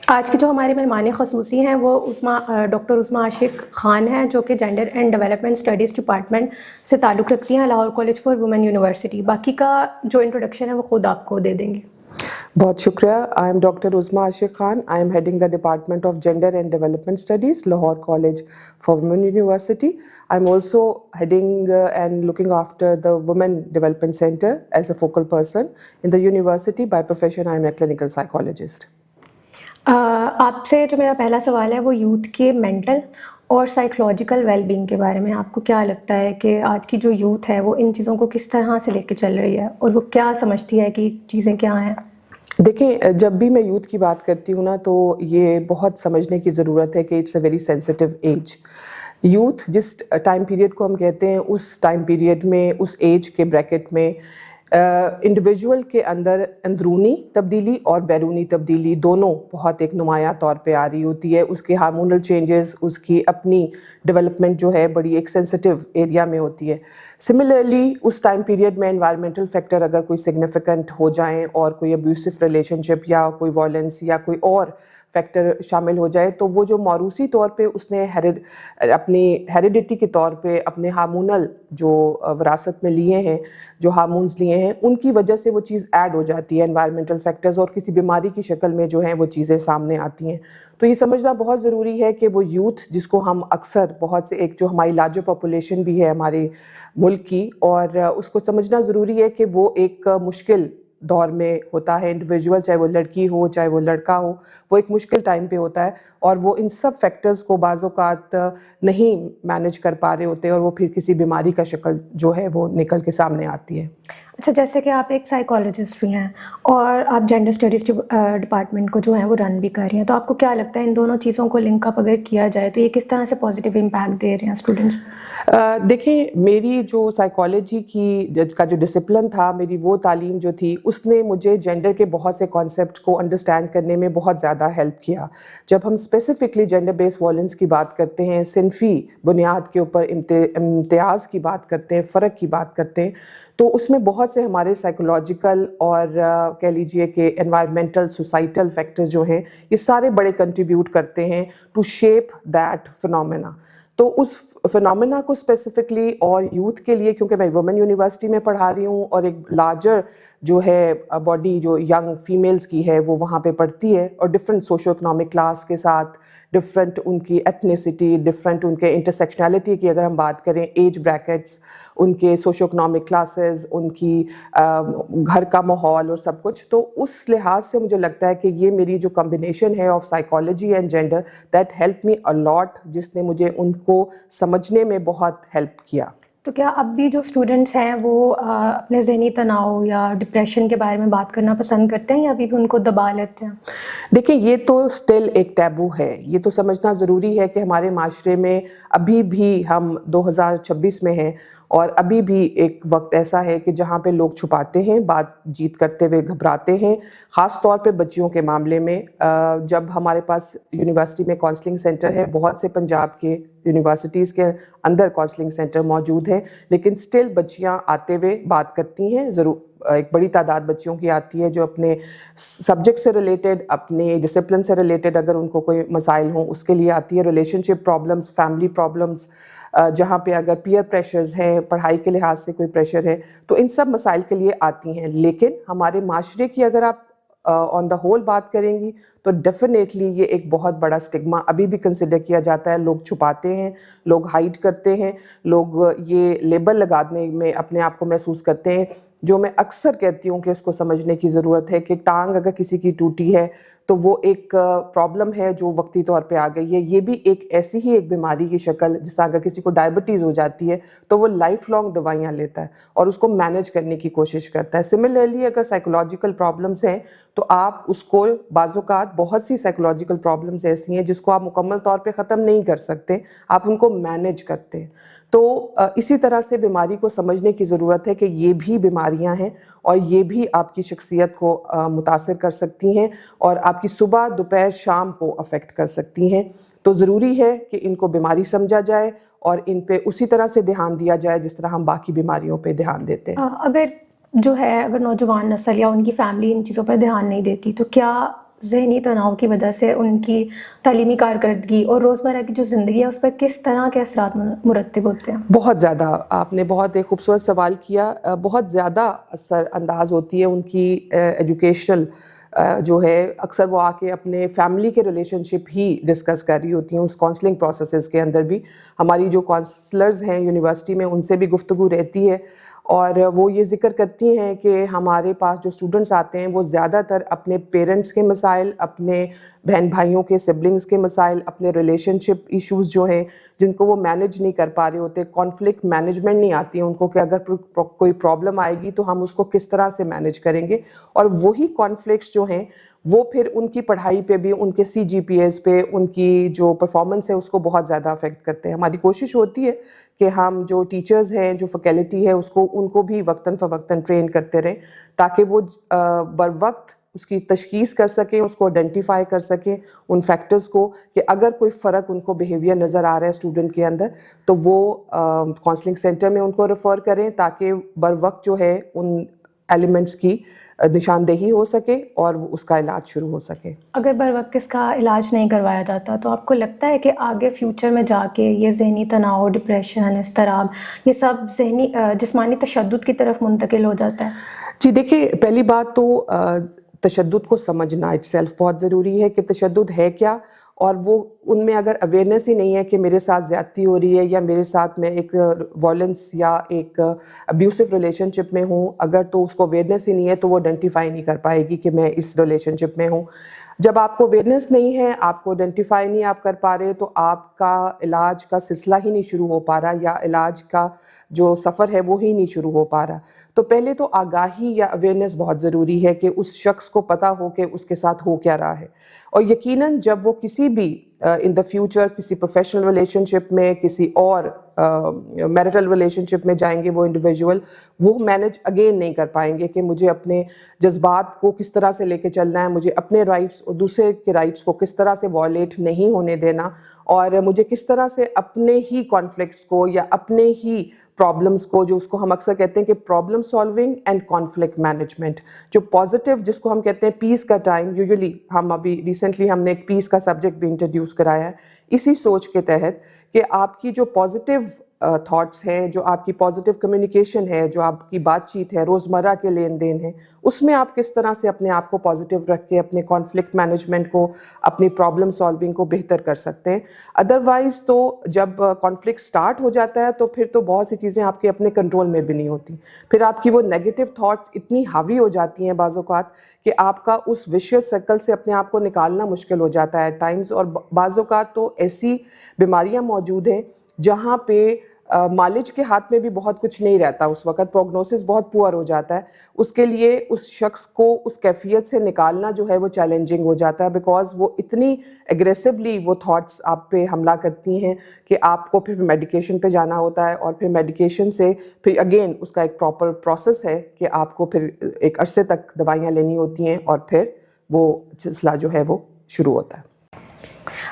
آج کے جو ہمارے مہمان خصوصی ہیں وہ ڈاکٹر عظمیٰ عاشق خان ہیں، جو کہ gender and development studies department سے تعلق رکھتی ہیں، Lahore college for women university. باقی کا جو انٹروڈکشن ہے وہ خود آپ کو دے دیں گے۔ بہت شکریہ۔ I am doctor Uzma Ashiq Khan. I am heading the department of gender and development studies, Lahore college for women university. I am also heading and looking after the women development centre as a focal person in the university. By profession I am a clinical psychologist. آپ سے جو میرا پہلا سوال ہے وہ youth کے mental اور سائیکولوجیکل ویل بینگ کے بارے میں۔ آپ کو کیا لگتا ہے کہ آج کی جو یوتھ ہے وہ ان چیزوں کو کس طرح سے لے کے چل رہی ہے، اور وہ کیا سمجھتی ہے کہ چیزیں کیا ہیں؟ دیکھیں، جب بھی میں یوتھ کی بات کرتی ہوں نا تو یہ بہت سمجھنے کی ضرورت ہے کہ it's a very sensitive age. Youth جس ٹائم پیریڈ کو ہم کہتے ہیں، اس ٹائم پیریڈ میں، اس ایج کے بریکٹ میں انڈیویجول کے اندر اندرونی تبدیلی اور بیرونی تبدیلی دونوں بہت ایک نمایاں طور پہ آ رہی ہوتی ہے. اس کے ہارمونل چینجز، اس کی اپنی ڈیولپمنٹ جو ہے بڑی ایک سینسٹیو ایریا میں ہوتی ہے. سملرلی اس ٹائم پیریڈ میں انوائرمنٹل فیکٹر اگر کوئی سگنیفیکنٹ ہو جائیں اور کوئی ابیوسو ریلیشن شپ یا کوئی وائلنس یا کوئی اور فیکٹر شامل ہو جائے، تو وہ جو موروثی طور پہ اس نے اپنی ہیریڈیٹی کے طور پہ اپنے ہارمونل جو وراثت میں لیے ہیں، جو ہارمونز لیے ہیں، ان کی وجہ سے وہ چیز ایڈ ہو جاتی ہے انوائرمنٹل فیکٹرز، اور کسی بیماری کی شکل میں جو ہیں وہ چیزیں سامنے آتی ہیں. تو یہ سمجھنا بہت ضروری ہے کہ وہ یوتھ جس کو ہم اکثر بہت سے ایک جو ہماری لارجر پاپولیشن بھی ہے ہمارے ملک کی، اور اس کو سمجھنا ضروری ہے کہ وہ ایک مشکل دور میں ہوتا ہے. انڈیویجول چاہے وہ لڑکی ہو چاہے وہ لڑکا ہو، وہ ایک مشکل ٹائم پہ ہوتا ہے، اور وہ ان سب فیکٹرز کو بعض اوقات نہیں مینج کر پا رہے ہوتے، اور وہ پھر کسی بیماری کا شکل جو ہے وہ نکل کے سامنے آتی ہے. اچھا، جیسے کہ آپ ایک سائیکالوجسٹ بھی ہیں اور آپ جینڈر اسٹڈیز ڈپارٹمنٹ کو جو ہے وہ رن بھی کر رہی ہیں، تو آپ کو کیا لگتا ہے ان دونوں چیزوں کو لنک اپ اگر کیا جائے تو یہ کس طرح سے پازیٹیو امپیکٹ دے رہے ہیں اسٹوڈنٹس؟ دیکھیں، میری جو سائیکالوجی کا جو ڈسپلن تھا، میری وہ تعلیم جو تھی، اس نے مجھے جینڈر کے بہت سے کانسیپٹ کو انڈرسٹینڈ کرنے میں بہت زیادہ ہیلپ کیا. جب ہم اسپیسیفکلی جینڈر بیس وائلنس کی بات کرتے ہیں، صنفی بنیاد کے اوپر امتیاز کی بات کرتے ہیں، فرق کی بات کرتے ہیں، تو اس میں بہت سے ہمارے سائیکولوجیکل اور کہہ لیجئے کہ انوائرمنٹل سوسائٹل فیکٹرز جو ہیں، یہ سارے بڑے کنٹریبیوٹ کرتے ہیں ٹو شیپ دیٹ فنومینا. تو اس فنومینا کو اسپیسیفکلی اور یوتھ کے لیے، کیونکہ میں وومن یونیورسٹی میں پڑھا رہی ہوں اور ایک لارجر جو ہے باڈی جو ینگ فیمیلز کی ہے وہ وہاں پہ پڑھتی ہے، اور ڈفرینٹ سوشو اکنامک کلاس کے ساتھ ڈفرینٹ ان کی ایتھنیسٹی، ڈفرینٹ ان کے انٹرسیکشنالٹی کی اگر ہم بات کریں، ایج بریکٹس، ان کے سوشو اکنامک کلاسز، ان کی گھر کا ماحول اور سب کچھ. تو اس لحاظ سے مجھے لگتا ہے کہ یہ میری جو کمبینیشن ہے of psychology and gender, that help me a lot, جس نے مجھے ان کو سمجھنے میں بہت ہیلپ کیا. تو کیا اب بھی جو اسٹوڈنٹس ہیں وہ اپنے ذہنی تناؤ یا ڈپریشن کے بارے میں بات کرنا پسند کرتے ہیں، یا ابھی بھی ان کو دبا لیتے ہیں؟ دیکھیں، یہ تو اسٹل ایک ٹیبو ہے. یہ تو سمجھنا ضروری ہے کہ ہمارے معاشرے میں ابھی بھی ہم 2026 میں ہیں، اور ابھی بھی ایک وقت ایسا ہے کہ جہاں پہ لوگ چھپاتے ہیں، بات جیت کرتے ہوئے گھبراتے ہیں، خاص طور پہ بچیوں کے معاملے میں. جب ہمارے پاس یونیورسٹی میں کاؤنسلنگ سینٹر ہے، بہت سے پنجاب کے یونیورسٹیز کے اندر کاؤنسلنگ سینٹر موجود ہیں، لیکن اسٹل بچیاں آتے ہوئے بات کرتی ہیں. ضرور ایک بڑی تعداد بچیوں کی آتی ہے جو اپنے سبجیکٹ سے ریلیٹڈ، اپنے ڈسپلن سے ریلیٹڈ اگر ان کو کوئی مسائل ہوں اس کے لیے آتی ہے. ریلیشن شپ پرابلمس، فیملی پرابلمس، جہاں پہ اگر پیئر پریشرز ہیں، پڑھائی کے لحاظ سے کوئی پریشر ہے، تو ان سب مسائل کے لیے آتی ہیں. لیکن ہمارے معاشرے کی اگر آپ آن دا ہول بات کریں گی تو ڈیفینیٹلی یہ ایک بہت بڑا سٹگما ابھی بھی کنسیڈر کیا جاتا ہے. لوگ چھپاتے ہیں، لوگ ہائڈ کرتے ہیں، لوگ یہ لیبل لگانے میں اپنے آپ کو محسوس کرتے ہیں، جو میں اکثر کہتی ہوں کہ اس کو سمجھنے کی ضرورت ہے کہ ٹانگ اگر کسی کی ٹوٹی ہے تو وہ ایک پرابلم ہے جو وقتی طور پہ آ گئی ہے. یہ بھی ایک ایسی ہی ایک بیماری کی شکل، جس طرح اگر کسی کو ڈائبٹیز ہو جاتی ہے تو وہ لائف لانگ دوائیاں لیتا ہے اور اس کو مینیج کرنے کی کوشش کرتا ہے. سملرلی اگر سائیکولوجیکل پرابلمس ہیں تو آپ اس کو بعض اوقات بہت سی سائیکولوجیکل پرابلمس ایسی ہیں جس کو آپ مکمل طور پہ ختم نہیں کر سکتے، آپ ان کو مینیج کرتے ہیں. تو اسی طرح سے بیماری کو سمجھنے کی ضرورت ہے کہ یہ بھی بیماریاں ہیں اور یہ بھی آپ کی شخصیت کو متاثر کر سکتی ہیں اور آپ کی صبح، دوپہر، شام کو افیکٹ کر سکتی ہیں. تو ضروری ہے کہ ان کو بیماری سمجھا جائے اور ان پہ اسی طرح سے دھیان دیا جائے جس طرح ہم باقی بیماریوں پہ دھیان دیتے ہیں. اگر نوجوان نسل یا ان کی فیملی ان چیزوں پر دھیان نہیں دیتی تو کیا ذہنی تناؤ کی وجہ سے ان کی تعلیمی کارکردگی اور روزمرہ کی جو زندگی ہے اس پر کس طرح کے اثرات مرتب ہوتے ہیں؟ بہت زیادہ، آپ نے بہت ایک خوبصورت سوال کیا. بہت زیادہ اثر انداز ہوتی ہے ان کی ایجوکیشنل جو ہے. اکثر وہ آ کے اپنے فیملی کے ریلیشن شپ ہی ڈسکس کر رہی ہوتی ہیں اس کاؤنسلنگ پروسیسز کے اندر بھی. ہماری جو کاؤنسلرز ہیں یونیورسٹی میں ان سے بھی گفتگو رہتی ہے اور وہ یہ ذکر کرتی ہیں کہ ہمارے پاس جو اسٹوڈنٹس آتے ہیں وہ زیادہ تر اپنے پیرنٹس کے مسائل، اپنے بہن بھائیوں کے سبلنگس کے مسائل، اپنے ریلیشن شپ ایشوز جو ہیں جن کو وہ مینیج نہیں کر پا رہے ہوتے، کانفلکٹ مینجمنٹ نہیں آتی ہے ان کو کہ اگر کوئی پرابلم آئے گی تو ہم اس کو کس طرح سے مینیج کریں گے. اور وہی کانفلکٹس جو ہیں وہ پھر ان کی پڑھائی پہ بھی، ان کے سی جی پی ایز پہ، ان کی جو پرفارمنس ہے اس کو بہت زیادہ افیکٹ کرتے ہیں. ہماری کوشش ہوتی ہے کہ ہم جو ٹیچرز ہیں، جو فیکلٹی ہے، ان کو بھی وقتاً فوقتاً ٹرین کرتے رہیں تاکہ وہ بر وقت اس کی تشخیص کر سکیں، اس کو آئیڈینٹیفائی کر سکیں ان فیکٹرز کو کہ اگر کوئی فرق ان کو بیہیویئر نظر آ رہا ہے اسٹوڈنٹ کے اندر تو وہ کاؤنسلنگ سینٹر میں ان کو ریفر کریں تاکہ بر وقت جو ہے ان ایلیمنٹس کی نشاندہی ہو سکے اور اس کا علاج شروع ہو سکے. اگر بر وقت اس کا علاج نہیں کروایا جاتا تو آپ کو لگتا ہے کہ آگے فیوچر میں جا کے یہ ذہنی تناؤ، ڈپریشن، اضطراب، یہ سب ذہنی جسمانی تشدد کی طرف منتقل ہو جاتا ہے؟ جی دیکھیے، پہلی بات تو تشدد کو سمجھنا اٹ سیلف بہت ضروری ہے کہ تشدد ہے کیا، اور وہ ان میں اگر اویئرنیس ہی نہیں ہے کہ میرے ساتھ زیادتی ہو رہی ہے یا میرے ساتھ میں ایک وائلنس یا ایک ابیوسو ریلیشن شپ میں ہوں، اگر تو اس کو اویئرنیس ہی نہیں ہے تو وہ آئیڈینٹیفائی نہیں کر پائے گی کہ میں اس ریلیشن شپ میں ہوں. جب آپ کو اویئرنیس نہیں ہے، آپ کو آئیڈینٹیفائی نہیں آپ کر پا رہے، تو آپ کا علاج کا سلسلہ ہی نہیں شروع ہو پا رہا یا علاج کا جو سفر ہے وہ ہی نہیں شروع ہو پا رہا. تو پہلے تو آگاہی یا اویئرنیس بہت ضروری ہے کہ اس شخص کو پتہ ہو کہ اس کے ساتھ ہو کیا رہا ہے. اور یقیناً جب وہ کسی بھی ان دا فیوچر کسی پروفیشنل ریلیشن شپ میں، کسی اور میرٹل ریلیشن شپ میں جائیں گے، وہ انڈیویجول وہ مینیج اگین نہیں کر پائیں گے کہ مجھے اپنے جذبات کو کس طرح سے لے کے چلنا ہے، مجھے اپنے رائٹس اور دوسرے کے رائٹس کو کس طرح سے وائلیٹ نہیں ہونے دینا، اور مجھے کس طرح سے اپنے ہی کانفلکٹس کو یا اپنے ہی پرابلمس کو، جو اس کو ہم اکثر کہتے ہیں کہ problem solving and conflict management, جو پازیٹیو جس کو ہم کہتے ہیں پیس کا ٹائم. یوزلی ہم ابھی ریسنٹلی ہم نے ایک پیس کا سبجیکٹ بھی انٹروڈیوس کرایا ہے اسی سوچ کے تحت کہ آپ کی جو پازیٹیو تھاٹس ہیں، جو آپ کی پازیٹیو کمیونیکیشن ہے، جو آپ کی بات چیت ہے، روزمرہ کے لین دین ہے، اس میں آپ کس طرح سے اپنے آپ کو پازیٹیو رکھ کے اپنے کانفلکٹ مینجمنٹ کو، اپنی پرابلم سالونگ کو بہتر کر سکتے ہیں. ادروائز تو جب کانفلکٹ سٹارٹ ہو جاتا ہے تو پھر تو بہت سی چیزیں آپ کے اپنے کنٹرول میں بھی نہیں ہوتی. پھر آپ کی وہ نیگیٹو تھاٹس اتنی حاوی ہو جاتی ہیں بعض اوقات کہ آپ کا اس ویشیس سرکل سے اپنے آپ کو نکالنا مشکل ہو جاتا ہے ایٹ ٹائمز. اور بعض اوقات تو ایسی بیماریاں موجود ہیں جہاں پہ مالج کے ہاتھ میں بھی بہت کچھ نہیں رہتا، اس وقت پروگنوسس بہت پور ہو جاتا ہے. اس کے لیے اس شخص کو اس کیفیت سے نکالنا جو ہے وہ چیلنجنگ ہو جاتا ہے، بیکاز وہ اتنی ایگریسولی وہ تھاٹس آپ پہ حملہ کرتی ہیں کہ آپ کو پھر میڈیکیشن پہ جانا ہوتا ہے، اور پھر میڈیکیشن سے پھر اگین اس کا ایک پراپر پروسیس ہے کہ آپ کو پھر ایک عرصے تک دوائیاں لینی ہوتی ہیں اور پھر وہ سلسلہ جو ہے وہ شروع ہوتا ہے.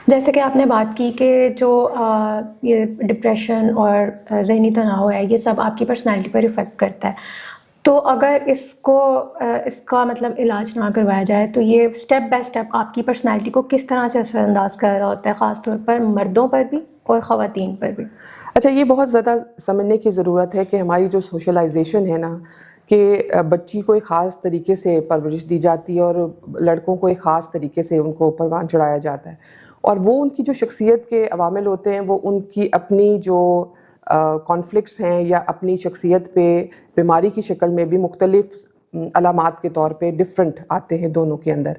جیسے کہ آپ نے بات کی کہ جو یہ ڈپریشن اور ذہنی تناؤ ہے یہ سب آپ کی پرسنالٹی پر افیکٹ کرتا ہے، تو اگر اس کا مطلب علاج نہ کروایا جائے تو یہ اسٹیپ بائی اسٹیپ آپ کی پرسنالٹی کو کس طرح سے اثر انداز کر رہا ہوتا ہے، خاص طور پر مردوں پر بھی اور خواتین پر بھی؟ اچھا، یہ بہت زیادہ سمجھنے کی ضرورت ہے کہ ہماری جو سوشلائزیشن ہے نا، کہ بچی کو ایک خاص طریقے سے پرورش دی جاتی ہے اور لڑکوں کو ایک خاص طریقے سے ان کو پروان چڑھایا جاتا ہے، اور وہ ان کی جو شخصیت کے عوامل ہوتے ہیں وہ ان کی اپنی جو کانفلکٹس ہیں یا اپنی شخصیت پہ بیماری کی شکل میں بھی مختلف علامات کے طور پہ ڈفرینٹ آتے ہیں دونوں کے اندر.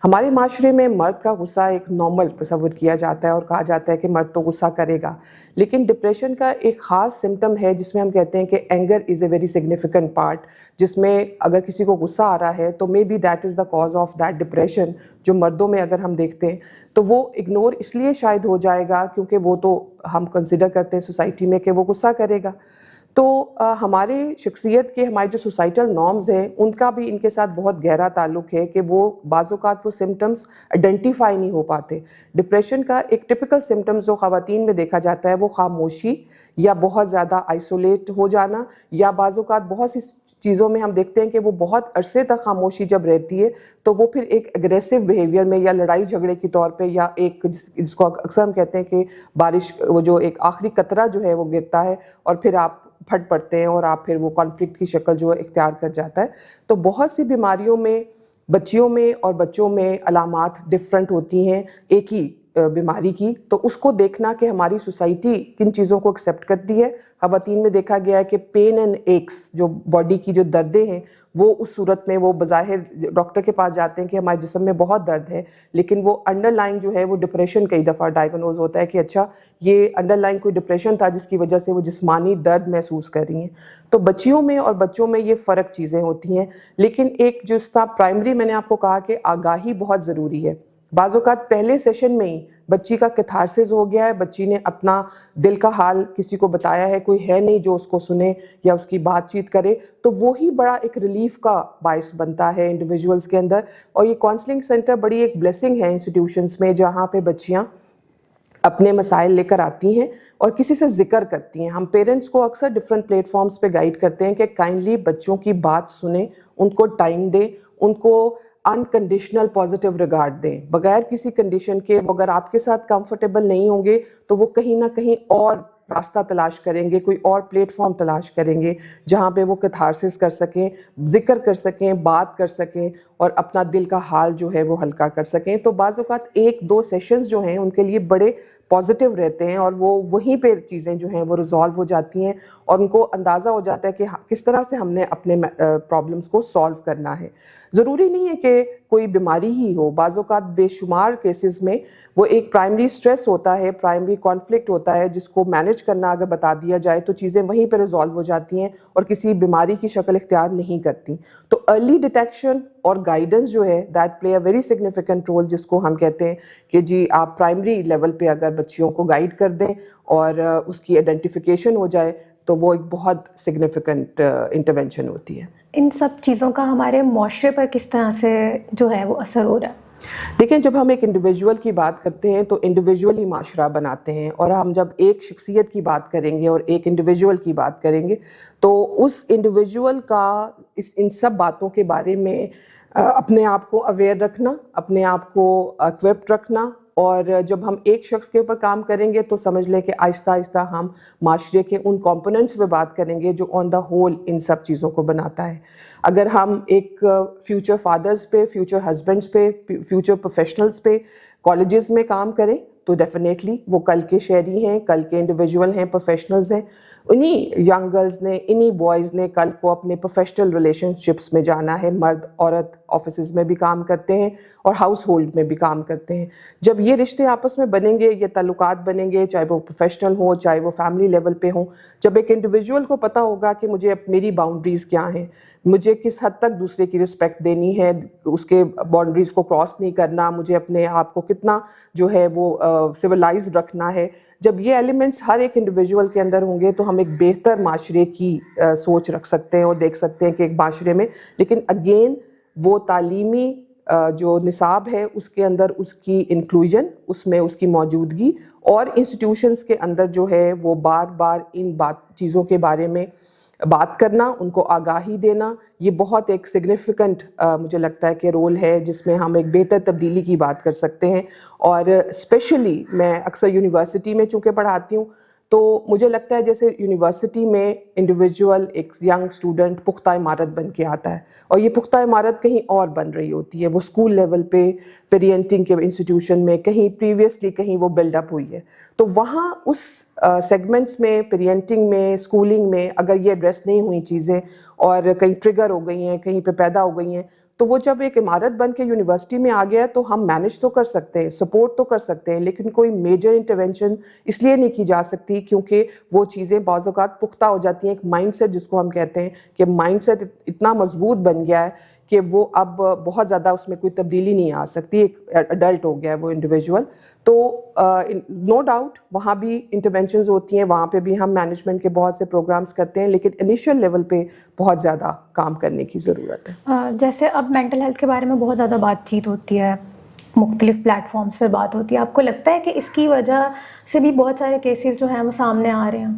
ہمارے معاشرے میں مرد کا غصہ ایک نارمل تصور کیا جاتا ہے اور کہا جاتا ہے کہ مرد تو غصہ کرے گا، لیکن ڈپریشن کا ایک خاص سمٹم ہے جس میں ہم کہتے ہیں کہ anger is a very significant part, جس میں اگر کسی کو غصہ آ رہا ہے تو may be that is the cause of that depression. جو مردوں میں اگر ہم دیکھتے ہیں تو وہ اگنور اس لیے شاید ہو جائے گا کیونکہ وہ تو ہم کنسیڈر کرتے ہیں سوسائٹی میں کہ وہ غصہ کرے گا. تو ہمارے شخصیت کے ہمارے جو سوسائٹل نارمز ہیں ان کا بھی ان کے ساتھ بہت گہرا تعلق ہے کہ وہ بعض اوقات وہ سمٹمز آئیڈینٹیفائی نہیں ہو پاتے. ڈپریشن کا ایک ٹپیکل سمٹمز جو خواتین میں دیکھا جاتا ہے وہ خاموشی یا بہت زیادہ آئسولیٹ ہو جانا, یا بعض اوقات بہت سی چیزوں میں ہم دیکھتے ہیں کہ وہ بہت عرصے تک خاموشی جب رہتی ہے تو وہ پھر ایک اگریسو بیہیویئر میں یا لڑائی جھگڑے کے طور پہ, یا ایک جس کو اکثر ہم کہتے ہیں کہ بارش وہ جو ایک آخری قطرہ جو ہے وہ گرتا ہے اور پھر آپ پھٹ پڑتے ہیں اور آپ پھر وہ کانفلکٹ کی شکل جو ہے اختیار کر جاتا ہے. تو بہت سی بیماریوں میں بچیوں میں اور بچوں میں علامات ڈفرینٹ ہوتی ہیں ایک ہی بیماری کی. تو اس کو دیکھنا کہ ہماری سوسائٹی کن چیزوں کو ایکسیپٹ کرتی ہے. خواتین میں دیکھا گیا ہے کہ پین اینڈ ایکس جو باڈی کی جو دردیں ہیں وہ اس صورت میں وہ بظاہر ڈاکٹر کے پاس جاتے ہیں کہ ہمارے جسم میں بہت درد ہے, لیکن وہ انڈر لائن جو ہے وہ ڈپریشن کئی دفعہ ڈائگنوز ہوتا ہے کہ اچھا یہ انڈر لائن کوئی ڈپریشن تھا جس کی وجہ سے وہ جسمانی درد محسوس کر رہی ہیں. تو بچیوں میں اور بچوں میں یہ فرق چیزیں ہوتی ہیں, لیکن ایک جو اس کا پرائمری میں نے آپ کو کہا کہ آگاہی بہت ضروری ہے. بعض اوقات پہلے سیشن میں ہی بچی کا کیتھارسس ہو گیا ہے, بچی نے اپنا دل کا حال کسی کو بتایا ہے, کوئی ہے نہیں جو اس کو سنے یا اس کی بات چیت کرے, تو وہی بڑا ایک ریلیف کا باعث بنتا ہے انڈیویجولز کے اندر. اور یہ کاؤنسلنگ سینٹر بڑی ایک بلیسنگ ہے انسٹیٹیوشنز میں جہاں پہ بچیاں اپنے مسائل لے کر آتی ہیں اور کسی سے ذکر کرتی ہیں. ہم پیرنٹس کو اکثر ڈفرینٹ پلیٹ فارمز پہ گائیڈ کرتے ہیں کہ کائنڈلی بچوں کی بات سنیں, ان کو ٹائم دیں, ان کو انکنڈیشنل پازیٹیو ریگارڈ دیں بغیر کسی کنڈیشن کے. وہ اگر آپ کے ساتھ کمفرٹیبل نہیں ہوں گے تو وہ کہیں نہ کہیں اور راستہ تلاش کریں گے, کوئی اور پلیٹ فارم تلاش کریں گے جہاں پہ وہ کیتھارسس کر سکیں, ذکر کر سکیں, بات کر سکیں اور اپنا دل کا حال جو ہے وہ ہلکا کر سکیں. تو بعض اوقات 1-2 سیشنز جو ہیں ان کے لیے بڑے پازیٹیو رہتے ہیں اور وہ وہیں پہ چیزیں جو ہیں وہ ریزالو ہو جاتی ہیں اور ان کو اندازہ ہو جاتا ہے کہ کس طرح سے ہم نے اپنے پرابلمس کو سالو کرنا ہے. ضروری نہیں ہے کہ کوئی بیماری ہی ہو, بعض اوقات بے شمار کیسز میں وہ ایک پرائمری سٹریس ہوتا ہے, پرائمری کانفلکٹ ہوتا ہے جس کو مینیج کرنا اگر بتا دیا جائے تو چیزیں وہیں پہ ریزالو ہو جاتی ہیں اور کسی بیماری کی شکل اختیار نہیں کرتی. تو ارلی ڈیٹیکشن اور گائیڈنس جو ہے that play a very significant role, جس کو ہم کہتے ہیں کہ جی آپ پرائمری لیول پہ اگر بچیوں کو گائیڈ کر دیں اور اس کی آئیڈینٹیفیکیشن ہو جائے تو وہ ایک بہت سگنیفیکنٹ انٹرونشن ہوتی ہے. ان سب چیزوں کا ہمارے معاشرے پر کس طرح سے جو ہے وہ اثر ہو رہا ہے؟ دیکھیں, جب ہم ایک انڈیویجول کی بات کرتے ہیں تو انڈیویجول ہی معاشرہ بناتے ہیں, اور ہم جب ایک شخصیت کی بات کریں گے اور ایک انڈیویجول کی بات کریں گے تو اس انڈیویجول کا ان سب باتوں کے بارے میں اپنے آپ کو اویئر رکھنا, اپنے آپ کو اکوپڈ رکھنا, اور جب ہم ایک شخص کے اوپر کام کریں گے تو سمجھ لیں کہ آہستہ آہستہ ہم معاشرے کے ان کمپوننٹس پہ بات کریں گے جو آن دا ہول ان سب چیزوں کو بناتا ہے. اگر ہم ایک فیوچر فادرز پہ, فیوچر ہسبینڈس پہ, فیوچر پروفیشنلز پہ کالجز میں کام کریں تو ڈیفینیٹلی وہ کل کے شہری ہیں, کل کے انڈیویجول ہیں, پروفیشنلز ہیں. انہی ینگ گرلز نے, انہی بوائز نے کل کو اپنے پروفیشنل ریلیشن شپس میں جانا ہے. مرد عورت آفیسز میں بھی کام کرتے ہیں اور ہاؤس ہولڈ میں بھی کام کرتے ہیں. جب یہ رشتے آپس میں بنیں گے, یہ تعلقات بنیں گے, چاہے وہ پروفیشنل ہوں چاہے وہ فیملی لیول پہ ہوں, جب ایک انڈیویجول کو پتہ ہوگا کہ مجھے میری باؤنڈریز کیا ہیں, مجھے کس حد تک دوسرے کی رسپیکٹ دینی ہے, اس کے باؤنڈریز کو کراس نہیں کرنا, مجھے اپنے آپ کو کتنا جو ہے وہ سویلائزڈ رکھنا ہے, جب یہ ایلیمنٹس ہر ایک انڈیویجول کے اندر ہوں گے تو ہم ایک بہتر معاشرے کی سوچ رکھ سکتے ہیں اور دیکھ سکتے ہیں کہ ایک معاشرے میں, لیکن اگین وہ تعلیمی جو نصاب ہے اس کے اندر اس کی انکلوژن, اس میں اس کی موجودگی, اور انسٹیٹیوشنز کے اندر جو ہے وہ بار بار ان چیزوں کے بارے میں بات کرنا, ان کو آگاہی دینا, یہ بہت ایک سگنیفیکنٹ مجھے لگتا ہے کہ رول ہے جس میں ہم ایک بہتر تبدیلی کی بات کر سکتے ہیں. اور اسپیشلی میں اکثر یونیورسٹی میں چونکہ پڑھاتی ہوں تو مجھے لگتا ہے جیسے یونیورسٹی میں انڈیویجول ایک ینگ اسٹوڈنٹ پختہ عمارت بن کے آتا ہے, اور یہ پختہ عمارت کہیں اور بن رہی ہوتی ہے, وہ اسکول لیول پہ پیرینٹنگ کے انسٹیٹیوشن میں کہیں پریویسلی کہیں وہ بلڈ اپ ہوئی ہے. تو وہاں اس سیگمنٹس میں, پیرینٹنگ میں, اسکولنگ میں اگر یہ ایڈریس نہیں ہوئی چیزیں اور کہیں ٹریگر ہو گئی ہیں, کہیں پہ پیدا ہو گئی ہیں, تو وہ جب ایک عمارت بن کے یونیورسٹی میں آ گیا تو ہم مینج تو کر سکتے ہیں, سپورٹ تو کر سکتے ہیں, لیکن کوئی میجر انٹرونشن اس لیے نہیں کی جا سکتی کیونکہ وہ چیزیں بعض اوقات پختہ ہو جاتی ہیں. ایک مائنڈ سیٹ جس کو ہم کہتے ہیں کہ مائنڈ سیٹ اتنا مضبوط بن گیا ہے کہ وہ اب بہت زیادہ اس میں کوئی تبدیلی نہیں آ سکتی, ایک ایڈلٹ ہو گیا ہے وہ انڈیویجول. تو نو ڈاؤٹ وہاں بھی انٹرونشنز ہوتی ہیں, وہاں پہ بھی ہم مینجمنٹ کے بہت سے پروگرامز کرتے ہیں, لیکن انیشیل لیول پہ بہت زیادہ کام کرنے کی ضرورت ہے. جیسے اب مینٹل ہیلتھ کے بارے میں بہت زیادہ بات چیت ہوتی ہے, مختلف پلیٹ فارمز پہ بات ہوتی ہے, آپ کو لگتا ہے کہ اس کی وجہ سے بھی بہت سارے کیسز جو ہیں وہ سامنے آ رہے ہیں؟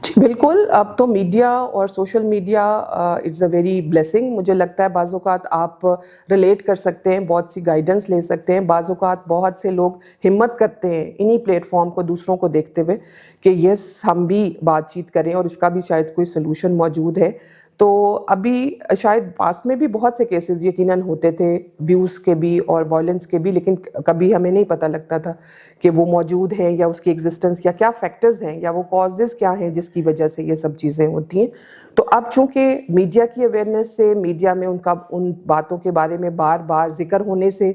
جی بالکل, اب تو میڈیا اور social media it's a very blessing. مجھے لگتا ہے بعض اوقات آپ ریلیٹ کر سکتے ہیں, بہت سی گائیڈنس لے سکتے ہیں. بعض اوقات بہت سے لوگ ہمت کرتے ہیں انہی پلیٹ فارم کو دوسروں کو دیکھتے ہوئے کہ یس ہم بھی بات چیت کریں اور اس کا بھی شاید کوئی سلوشن موجود ہے. تو ابھی شاید پاسٹ میں بھی بہت سے کیسز یقیناً ہوتے تھے ابیوز کے بھی اور وائلنس کے بھی, لیکن کبھی ہمیں نہیں پتہ لگتا تھا کہ وہ موجود ہیں یا اس کی ایگزسٹنس یا کیا فیکٹرز ہیں یا وہ کازز کیا ہیں جس کی وجہ سے یہ سب چیزیں ہوتی ہیں. تو اب چونکہ میڈیا کی اویئرنیس سے, میڈیا میں ان باتوں کے بارے میں بار بار ذکر ہونے سے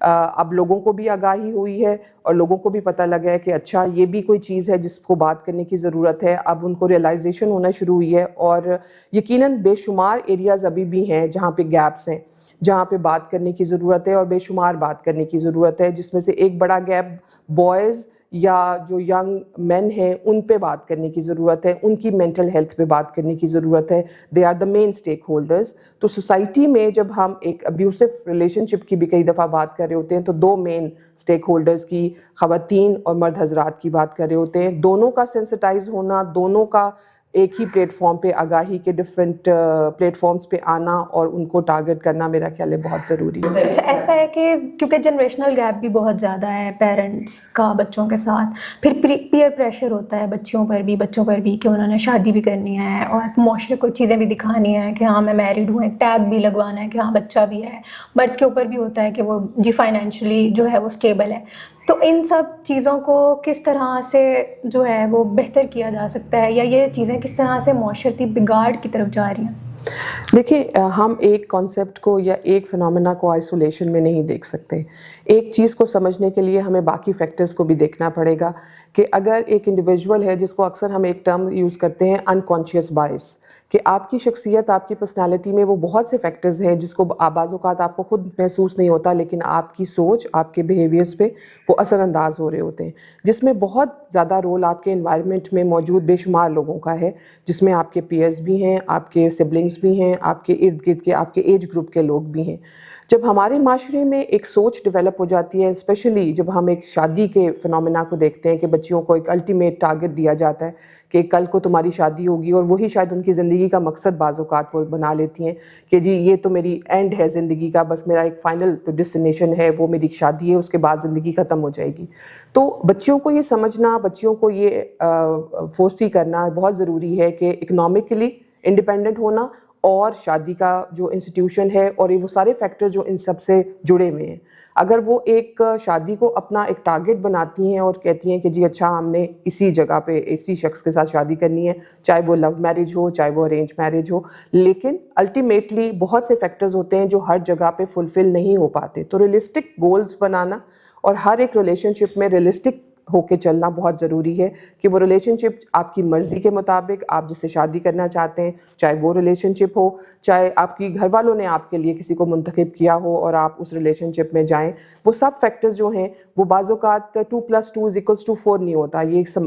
اب لوگوں کو بھی آگاہی ہوئی ہے اور لوگوں کو بھی پتہ لگا ہے کہ اچھا یہ بھی کوئی چیز ہے جس کو بات کرنے کی ضرورت ہے. اب ان کو ریئلائزیشن ہونا شروع ہوئی ہے, اور یقیناً بے شمار ایریاز ابھی بھی ہیں جہاں پہ گیپس ہیں, جہاں پہ بات کرنے کی ضرورت ہے, اور بے شمار بات کرنے کی ضرورت ہے, جس میں سے ایک بڑا گیپ بوائز یا جو ینگ مین ہیں ان پہ بات کرنے کی ضرورت ہے, ان کی مینٹل ہیلتھ پہ بات کرنے کی ضرورت ہے. They are the main stakeholders. تو سوسائٹی میں جب ہم ایک ابیوسو ریلیشن شپ کی بھی کئی دفعہ بات کر رہے ہوتے ہیں تو دو مین اسٹیک ہولڈرز کی, خواتین اور مرد حضرات کی بات کر رہے ہوتے ہیں. دونوں کا سینسٹائز ہونا, دونوں کا ایک ہی پلیٹ فارم پہ آگاہی کے ڈفرینٹ پلیٹ فارمز پہ آنا اور ان کو ٹارگٹ کرنا میرا خیال ہے بہت ضروری ہے. اچھا, ایسا ہے کہ کیونکہ جنریشنل گیپ بھی بہت زیادہ ہے پیرنٹس کا بچوں کے ساتھ, پھر پیئر پریشر ہوتا ہے بچوں پر بھی کہ انہوں نے شادی بھی کرنی ہے اور معاشرے کو چیزیں بھی دکھانی ہیں کہ ہاں میں میرڈ ہوں, ایک ٹیگ بھی لگوانا ہے کہ ہاں بچہ بھی ہے. مرد کے اوپر بھی ہوتا ہے کہ وہ جی فائنینشلی جو ہے وہ اسٹیبل ہے. تو ان سب چیزوں کو کس طرح سے جو ہے وہ بہتر کیا جا سکتا ہے, یا یہ چیزیں کس طرح سے معاشرتی بگاڑ کی طرف جا رہی ہیں؟ دیکھیں, ہم ایک کانسیپٹ کو یا ایک فنامنا کو آئسولیشن میں نہیں دیکھ سکتے. ایک چیز کو سمجھنے کے لیے ہمیں باقی فیکٹرز کو بھی دیکھنا پڑے گا کہ اگر ایک انڈیویجول ہے جس کو اکثر ہم ایک ٹرم یوز کرتے ہیں انکانشیس بائس, کہ آپ کی شخصیت, آپ کی پرسنالٹی میں وہ بہت سے فیکٹرز ہیں جس کو بعض اوقات آپ کو خود محسوس نہیں ہوتا, لیکن آپ کی سوچ, آپ کے بیہیویئرز پہ وہ اثر انداز ہو رہے ہوتے ہیں, جس میں بہت زیادہ رول آپ کے انوائرمنٹ میں موجود بے شمار لوگوں کا ہے, جس میں آپ کے پیئرز بھی ہیں, آپ کے سبلنگز بھی ہیں, آپ کے ارد گرد کے آپ کے ایج گروپ کے لوگ بھی ہیں. جب ہمارے معاشرے میں ایک سوچ ڈیولپ ہو جاتی ہے, اسپیشلی جب ہم ایک شادی کے فنامنا کو دیکھتے ہیں کہ بچیوں کو ایک الٹیمیٹ ٹارگٹ دیا جاتا ہے کہ کل کو تمہاری شادی ہوگی, اور وہی شاید ان کی زندگی کا مقصد بعض اوقات وہ بنا لیتی ہیں کہ جی یہ تو میری اینڈ ہے زندگی کا, بس میرا ایک فائنل ڈیسٹینیشن ہے وہ میری شادی ہے, اس کے بعد زندگی ختم ہو جائے گی. تو بچیوں کو یہ سمجھنا, بچیوں کو یہ فوسٹی کرنا بہت ضروری ہے کہ اکنامکلی انڈیپینڈنٹ ہونا اور شادی کا جو انسٹیٹیوشن ہے اور وہ سارے فیکٹر جو ان سب سے جڑے ہوئے ہیں, اگر وہ ایک شادی کو اپنا ایک ٹارگٹ بناتی ہیں اور کہتی ہیں کہ جی اچھا ہم نے اسی جگہ پہ اسی شخص کے ساتھ شادی کرنی ہے, چاہے وہ لو میرج ہو چاہے وہ ارینج میرج ہو, لیکن الٹیمیٹلی بہت سے فیکٹرز ہوتے ہیں جو ہر جگہ پہ فلفل نہیں ہو پاتے. تو ریئلسٹک گولز بنانا اور ہر ایک ریلیشن شپ میں ریئلسٹک ہو کے چلنا بہت ضروری ہے کہ وہ ریلیشن شپ آپ کی مرضی کے مطابق, آپ جس سے شادی کرنا چاہتے ہیں, چاہے وہ ریلیشن شپ ہو, چاہے آپ کی گھر والوں نے آپ کے لیے کسی کو منتخب کیا ہو اور آپ اس ریلیشن شپ میں جائیں, وہ سب فیکٹرز جو ہیں وہ بعض اوقات 2+2=4 نہیں ہوتا. یہ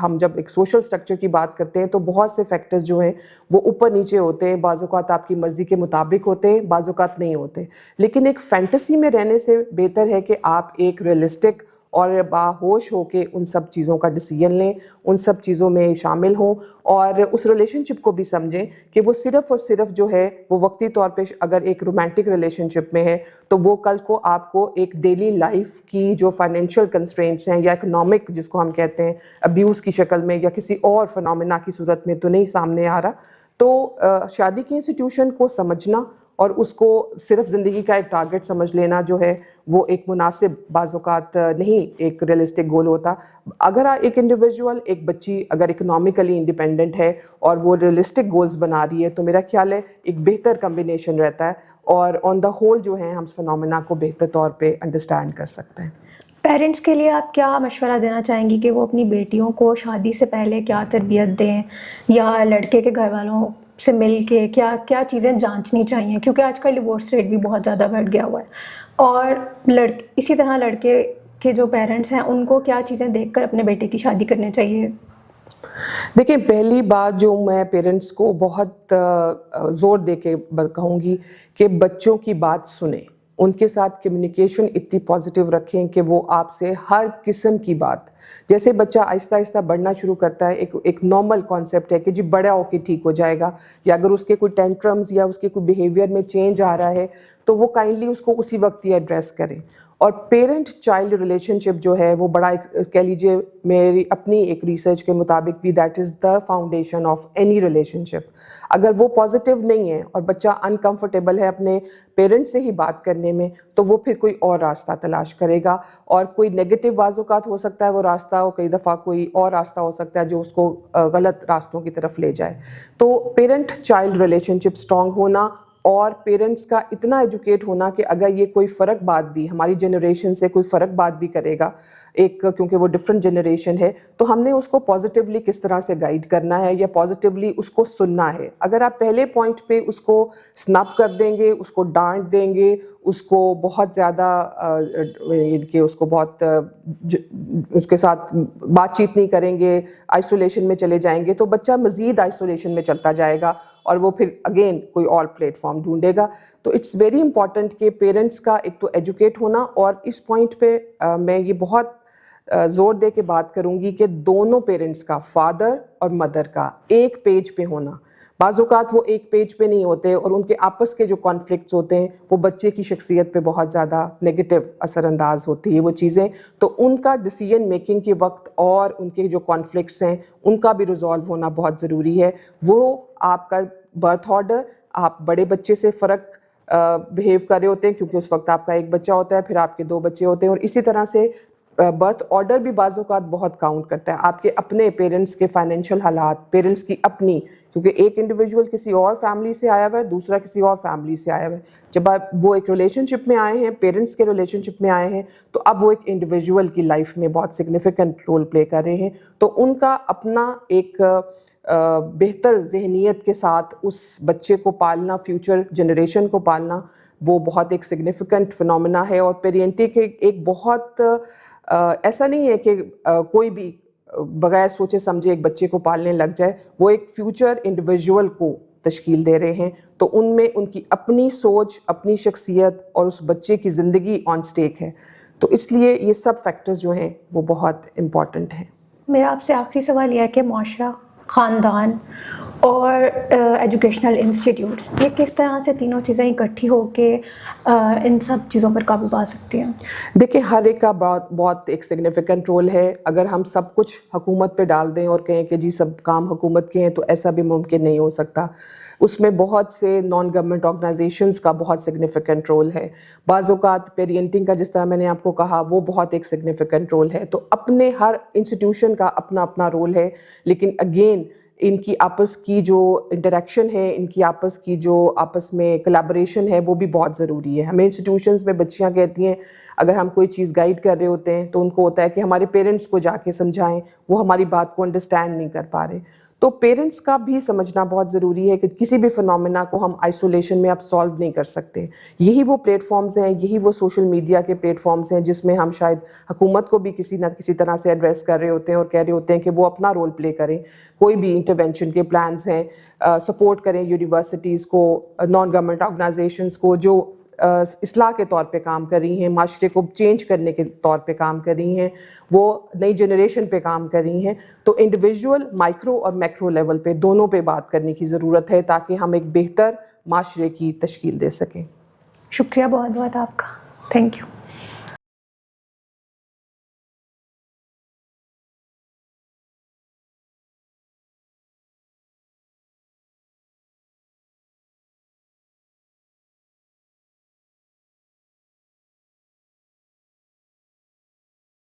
ہم جب ایک سوشل سٹرکچر کی بات کرتے ہیں تو بہت سے فیکٹرز جو ہیں وہ اوپر نیچے ہوتے ہیں, بعض اوقات آپ کی مرضی کے مطابق ہوتے ہیں, بعض اوقات نہیں ہوتے. لیکن ایک فینٹیسی میں رہنے سے بہتر ہے کہ آپ ایک ریئلسٹک اور باہوش ہو کے ان سب چیزوں کا ڈیسیژن لیں, ان سب چیزوں میں شامل ہوں, اور اس ریلیشن شپ کو بھی سمجھیں کہ وہ صرف اور صرف جو ہے وہ وقتی طور پہ اگر ایک رومانٹک ریلیشن شپ میں ہے تو وہ کل کو آپ کو ایک ڈیلی لائف کی جو فائنینشیل کنسٹرینٹس ہیں یا اکنامک جس کو ہم کہتے ہیں ابیوز کی شکل میں یا کسی اور فنامنا کی صورت میں تو نہیں سامنے آ رہا. تو شادی کے انسٹیٹیوشن کو سمجھنا اور اس کو صرف زندگی کا ایک ٹارگٹ سمجھ لینا جو ہے وہ ایک مناسب بعض اوقات نہیں ایک ریئلسٹک گول ہوتا. اگر ایک انڈیویجول ایک بچی اگر اکنامکلی انڈیپینڈنٹ ہے اور وہ ریئلسٹک گولز بنا رہی ہے تو میرا خیال ہے ایک بہتر کمبینیشن رہتا ہے اور آن دا ہول جو ہے ہم فنومینا کو بہتر طور پہ انڈرسٹینڈ کر سکتے ہیں. پیرنٹس کے لیے آپ کیا مشورہ دینا چاہیں گی کہ وہ اپنی بیٹیوں کو شادی سے پہلے کیا تربیت دیں یا لڑکے کے گھر والوں سے مل کے کیا کیا چیزیں جانچنی چاہیے؟ کیونکہ آج کل ڈیورس ریٹ بھی بہت زیادہ بڑھ گیا ہوا ہے، اور اسی طرح لڑکے کے جو پیرنٹس ہیں ان کو کیا چیزیں دیکھ کر اپنے بیٹے کی شادی کرنی چاہیے؟ دیکھیں، پہلی بات جو میں پیرنٹس کو بہت زور دے کے کہوں گی کہ بچوں کی بات سنیں، ان کے ساتھ کمیونیکیشن اتنی پازیٹیو رکھیں کہ وہ آپ سے ہر قسم کی بات، جیسے بچہ آہستہ آہستہ بڑھنا شروع کرتا ہے، ایک نارمل کانسیپٹ ہے کہ جی بڑا ہو کے ٹھیک ہو جائے گا، یا اگر اس کے کوئی ٹینٹرمز یا اس کے کوئی بیہیویئر میں چینج آ رہا ہے تو وہ کائنڈلی اس کو اسی وقت ہی ایڈریس کریں. اور پیرنٹ چائلڈ ریلیشن شپ جو ہے وہ بڑا کہہ لیجیے میری اپنی ایک ریسرچ کے مطابق بھی that is the foundation of any relationship. اگر وہ پازیٹیو نہیں ہے اور بچہ انکمفرٹیبل ہے اپنے پیرنٹ سے ہی بات کرنے میں تو وہ پھر کوئی اور راستہ تلاش کرے گا، اور کوئی نیگیٹو بعض اوقات ہو سکتا ہے وہ راستہ، اور کئی دفعہ کوئی اور راستہ ہو سکتا ہے جو اس کو غلط راستوں کی طرف لے جائے. تو پیرنٹ چائلڈ ریلیشن شپ اسٹرانگ ہونا اور پیرنٹس کا اتنا ایجوکیٹ ہونا کہ اگر یہ کوئی فرق بات بھی ہماری جنریشن سے کوئی فرق بات بھی کرے گا ایک، کیونکہ وہ ڈفرینٹ جنریشن ہے، تو ہم نے اس کو پازیٹیولی کس طرح سے گائیڈ کرنا ہے یا پازیٹیولی اس کو سننا ہے. اگر آپ پہلے پوائنٹ پہ اس کو سنپ کر دیں گے، اس کو ڈانٹ دیں گے، اس کو بہت زیادہ کہ اس کو بہت اس کے ساتھ بات چیت نہیں کریں گے، آئسولیشن میں چلے جائیں گے، تو بچہ مزید آئسولیشن میں چلتا جائے گا اور وہ پھر اگین کوئی اور پلیٹ فارم ڈھونڈے گا. تو اٹس ویری امپورٹنٹ کہ پیرنٹس کا ایک تو ایجوکیٹ ہونا، اور اس پوائنٹ پہ میں یہ بہت زور دے کے بات کروں گی کہ دونوں پیرنٹس کا، فادر اور مدر کا، ایک پیج پہ ہونا. بعض اوقات وہ ایک پیج پہ نہیں ہوتے اور ان کے آپس کے جو کانفلکٹس ہوتے ہیں وہ بچے کی شخصیت پہ بہت زیادہ نیگیٹو اثر انداز ہوتی ہے وہ چیزیں. تو ان کا ڈیسیژن میکنگ کے وقت اور ان کے جو کانفلکٹس ہیں ان کا بھی ریزالو ہونا بہت ضروری ہے. وہ آپ کا برتھ آرڈر، آپ بڑے بچے سے فرق بہیو کر رہے ہوتے ہیں کیونکہ اس وقت آپ کا ایک بچہ ہوتا ہے، پھر آپ کے 2 بچے ہوتے ہیں، اور اسی طرح سے برتھ آرڈر بھی بعض اوقات بہت کاؤنٹ کرتا ہے. آپ کے اپنے پیرنٹس کے فائنینشیل حالات، پیرنٹس کی اپنی، کیونکہ ایک انڈیویجول کسی اور فیملی سے آیا ہوا ہے، دوسرا کسی اور فیملی سے آیا ہوا ہے. جب آپ وہ ایک ریلیشن شپ میں آئے ہیں، پیرنٹس کے ریلیشن شپ میں آئے ہیں، تو اب وہ ایک انڈیویجول کی لائف میں بہت سگنیفیکنٹ رول پلے کر رہے ہیں. تو ان کا اپنا ایک بہتر ذہنیت کے ساتھ اس بچے کو پالنا، فیوچر جنریشن کو پالنا، وہ بہت ایک سگنیفیکنٹ فنومینا ہے. اور پیرنٹنگ ایک بہت ایسا نہیں ہے کہ کوئی بھی بغیر سوچے سمجھے ایک بچے کو پالنے لگ جائے، وہ ایک فیوچر انڈیویجول کو تشکیل دے رہے ہیں. تو ان میں ان کی اپنی سوچ، اپنی شخصیت اور اس بچے کی زندگی آن سٹیک ہے. تو اس لیے یہ سب فیکٹرز جو ہیں وہ بہت امپورٹنٹ ہیں. میرا آپ سے آخری سوال یہ ہے کہ معاشرہ، خاندان اور ایجوکیشنل انسٹیٹیوٹس، یہ کس طرح سے تینوں چیزیں اکٹھی ہو کے ان سب چیزوں پر قابو پا سکتی ہیں؟ دیکھیں، ہر ایک کا بہت ایک سگنیفیکنٹ رول ہے. اگر ہم سب کچھ حکومت پہ ڈال دیں اور کہیں کہ جی سب کام حکومت کے ہیں تو ایسا بھی ممکن نہیں ہو سکتا. اس میں بہت سے نان گورنمنٹ آرگنائزیشنز کا بہت سگنیفیکنٹ رول ہے. بعض اوقات پیرنٹنگ کا جس طرح میں نے آپ کو کہا وہ بہت ایک سگنیفیکنٹ رول ہے. تو اپنے ہر انسٹیٹیوشن کا اپنا اپنا رول ہے، لیکن اگین ان کی آپس کی جو انٹریکشن ہے، ان کی آپس کی جو آپس میں کلیبوریشن ہے وہ بھی بہت ضروری ہے. ہمیں انسٹیٹیوشنز میں بچیاں کہتی ہیں اگر ہم کوئی چیز گائیڈ کر رہے ہوتے ہیں تو ان کو ہوتا ہے کہ ہمارے پیرنٹس کو جا کے سمجھائیں، وہ ہماری بات کو انڈرسٹینڈ نہیں کر پا رہے. تو پیرنٹس کا بھی سمجھنا بہت ضروری ہے کہ کسی بھی فنومینا کو ہم آئسولیشن میں اب سالو نہیں کر سکتے. یہی وہ پلیٹ فارمز ہیں، یہی وہ سوشل میڈیا کے پلیٹ فارمز ہیں جس میں ہم شاید حکومت کو بھی کسی نہ کسی طرح سے ایڈریس کر رہے ہوتے ہیں اور کہہ رہے ہوتے ہیں کہ وہ اپنا رول پلے کریں. کوئی بھی انٹرونشن کے پلانز ہیں، سپورٹ کریں یونیورسٹیز کو، نان گورنمنٹ آرگنائزیشنز کو جو اصلاح کے طور پہ کام کر رہی ہیں، معاشرے کو چینج کرنے کے طور پہ کام کر رہی ہیں، وہ نئی جنریشن پہ کام کر رہی ہیں. تو انڈیویجول، مائکرو اور میکرو لیول پہ دونوں پہ بات کرنے کی ضرورت ہے تاکہ ہم ایک بہتر معاشرے کی تشکیل دے سکیں. شکریہ بہت بہت آپ کا. Thank you.